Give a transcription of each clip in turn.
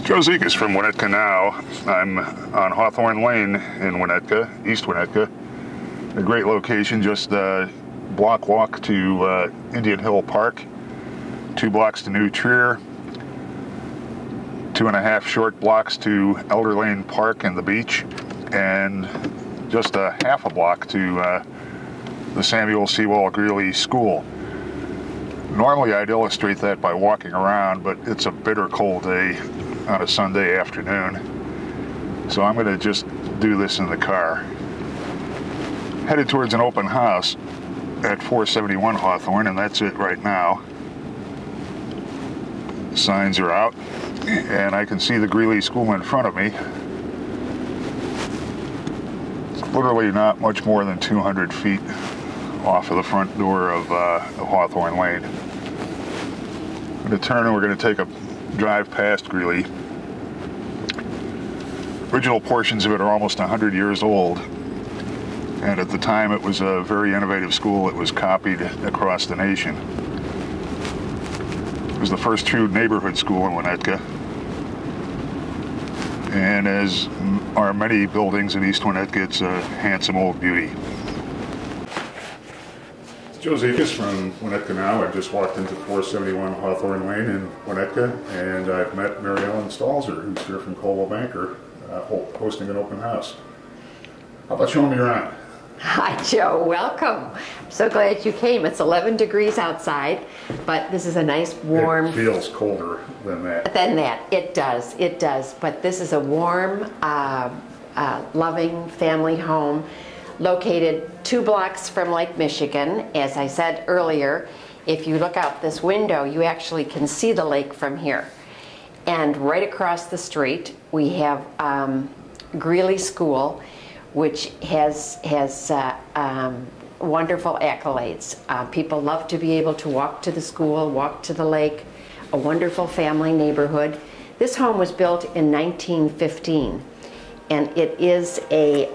Joe Zekas from WinnetkaNow. I'm on Hawthorn Lane in Winnetka, East Winnetka. A great location, just a block walk to Indian Hill Park, 2 blocks to New Trier, 2.5 short blocks to Elder Lane Parkk and the beach, and just a half a block to the Samuel Sewall Greeley School. Normally I'd illustrate that by walking around, but it's a bitter cold day on a Sunday afternoon, so I'm going to just do this in the car. Headed towards an open house at 471 Hawthorn, and that's it right now. The signs are out, and I can see the Greeley School in front of me. It's literally not much more than 200 feet off of the front door of Hawthorn Lane. I'm going to turn and we're going to take a drive past Greeley. Original portions of it are almost 100 years old, and at the time it was a very innovative school that was copied across the nation. It was the first true neighborhood school in Winnetka, and as are many buildings in East Winnetka, it's a handsome old beauty. Joe Zekas from WinnetkaNow. I just walked into 471 Hawthorn Lane in Winnetka, and I've met Mary Ellen Stalzer, who's here from Coldwell Banker, hosting an open house. How about showing me around? Hi, Joe. Welcome. I'm so glad you came. It's 11 degrees outside, but this is a nice warm... It feels colder than that. It does. It does. But this is a warm, loving family home located 2 blocks from Lake Michigan. As I said earlier, if you look out this window, you actually can see the lake from here. And right across the street, we have Greeley School, which has wonderful accolades. People love to be able to walk to the school, walk to the lake, a wonderful family neighborhood. This home was built in 1915, and it is a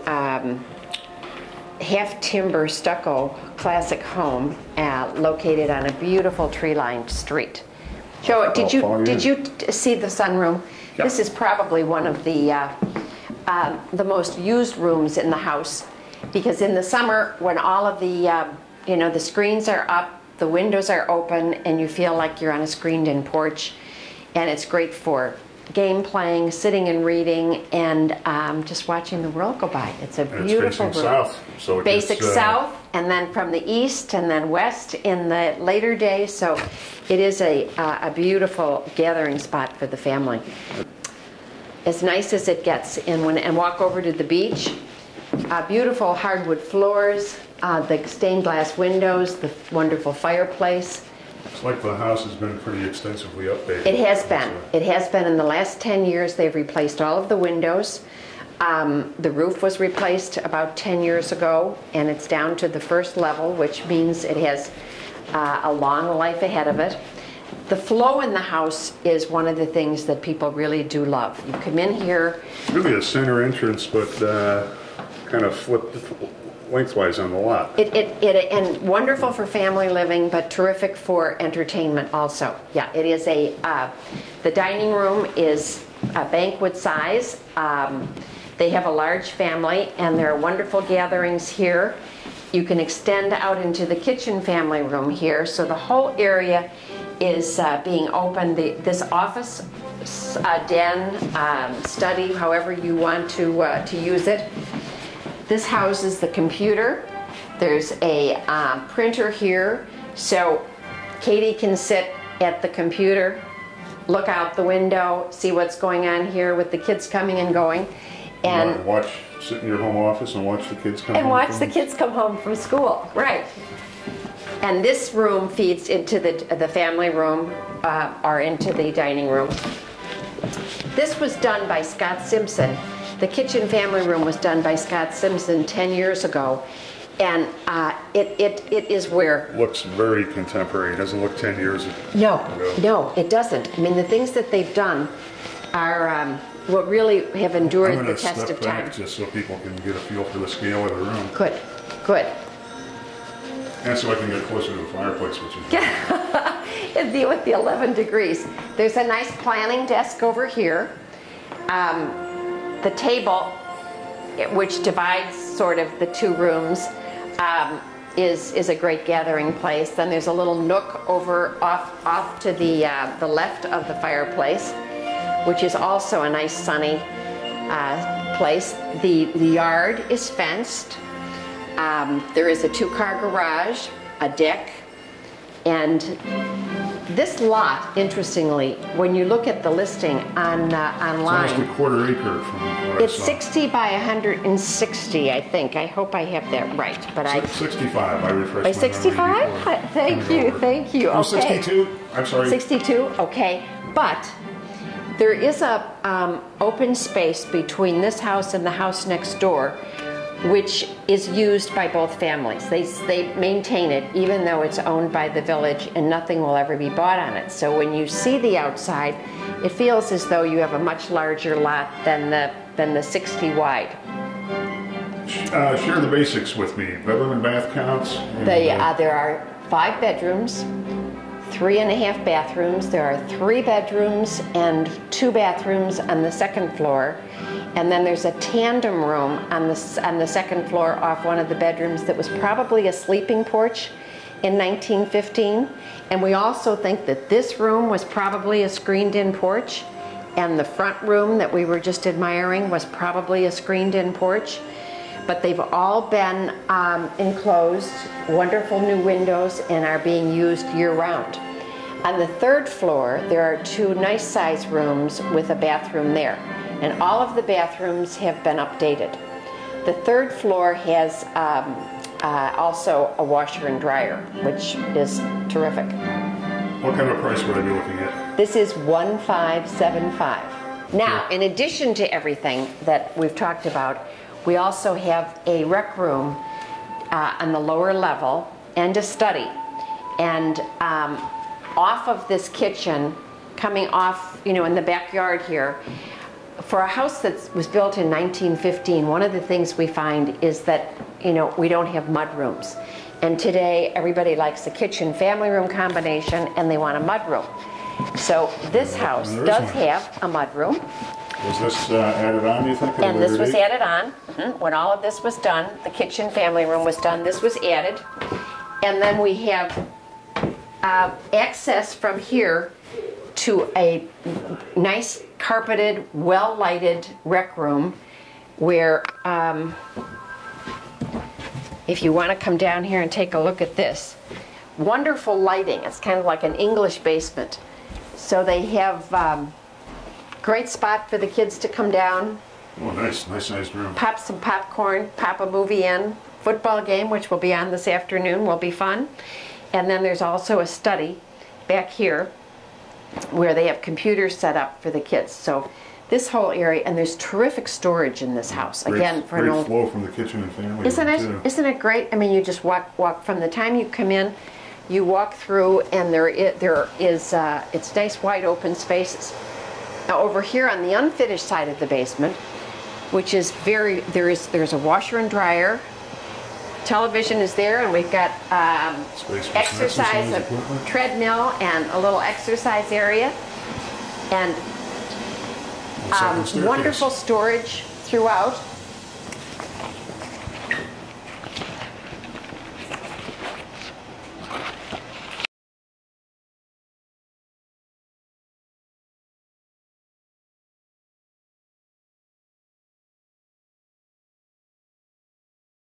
half timber stucco classic home located on a beautiful tree-lined street. Joe, did you see the sunroom? Yep. This is probably one of the most used rooms in the house, because in the summer when all of the the screens are up, the windows are open, and you feel like you're on a screened-in porch, and it's great for game playing, sitting and reading, and just watching the world go by. It's a beautiful room. South, so it basic south, and then from the east and then west in the later days. So it is a beautiful gathering spot for the family. As nice as it gets, and walk over to the beach. Beautiful hardwood floors, the stained glass windows, the wonderful fireplace. It's like the house has been pretty extensively updated. It has been. It has been. In the last 10 years, they've replaced all of the windows. The roof was replaced about 10 years ago, and it's down to the first level, which means it has a long life ahead of it. The flow in the house is one of the things that people really do love. You come in here. It's really a center entrance, but kind of flipped lengthwise on the lot. And wonderful for family living, but terrific for entertainment also. Yeah, it is the dining room is a banquet size. They have a large family, and there are wonderful gatherings here. You can extend out into the kitchen family room here, so the whole area is being opened. This office, den, study, however you want to use it. This houses the computer. There's a printer here, so Katie can sit at the computer, look out the window, see what's going on here with the kids coming and going, and sit in your home office and watch the kids come. home from school, right? And this room feeds into the family room or into the dining room. This was done by Scott Simpson. The kitchen family room was done by Scott Simpson 10 years ago, and it is where... Looks very contemporary. It doesn't look 10 years ago. No, it doesn't. I mean, the things that they've done are what really have endured the test of time. Back just so people can get a feel for the scale of the room. Good. And so I can get closer to the fireplace, which is with the 11 degrees. There's a nice planning desk over here. The table, which divides sort of the two rooms, is a great gathering place. Then there's a little nook off to the left of the fireplace, which is also a nice sunny place. The yard is fenced. There is a two-car garage, a deck, and this lot, interestingly, when you look at the listing online, it's almost a quarter acre from what it's I saw. 60 by 160, I think. I hope I have that right, but 65. I refreshed by my 65? memory before. Thank you. Oh, Okay. 62. I'm sorry. 62. Okay, but there is a open space between this house and the house next door, which is used by both families. They maintain it even though it's owned by the village and nothing will ever be bought on it. So when you see the outside, it feels as though you have a much larger lot than the 60 wide. Share the basics with me. Bedroom and bath counts. And, There are 5 bedrooms, 3.5 bathrooms. There are 3 bedrooms and 2 bathrooms on the second floor. And then there's a tandem room on the second floor off one of the bedrooms that was probably a sleeping porch in 1915. And we also think that this room was probably a screened-in porch, and the front room that we were just admiring was probably a screened-in porch. But they've all been enclosed, wonderful new windows, and are being used year-round. On the third floor, there are 2 nice-sized rooms with a bathroom there. And all of the bathrooms have been updated. The third floor has also a washer and dryer, which is terrific. what kind of a price would I be looking at? This is 1575. Now, in addition to everything that we've talked about, we also have a rec room on the lower level and a study. And off of this kitchen, coming off, in the backyard here, for a house that was built in 1915, one of the things we find is that, we don't have mud rooms. And today, everybody likes the kitchen family room combination, and they want a mud room. So this house does have a mud room. Was this added on, do you think? And this was added on. When all of this was done, the kitchen family room was done, this was added. And then we have access from here to a nice carpeted, well-lighted rec room where if you want to come down here and take a look at this, wonderful lighting. It's kind of like an English basement. So they have great spot for the kids to come down. Oh, nice sized room. Pop some popcorn, pop a movie in. Football game, which will be on this afternoon, will be fun. And then there's also a study back here where they have computers set up for the kids. So this whole area, and there's terrific storage in this house. Again, for an old flow from the kitchen and family Isn't room, it? too. Isn't it great? I mean, you just walk from the time you come in, you walk through, and there is it's nice wide open spaces. Now over here on the unfinished side of the basement, which is there's a washer and dryer. Television is there, and we've got exercise, a treadmill, and a little exercise area, and wonderful storage throughout.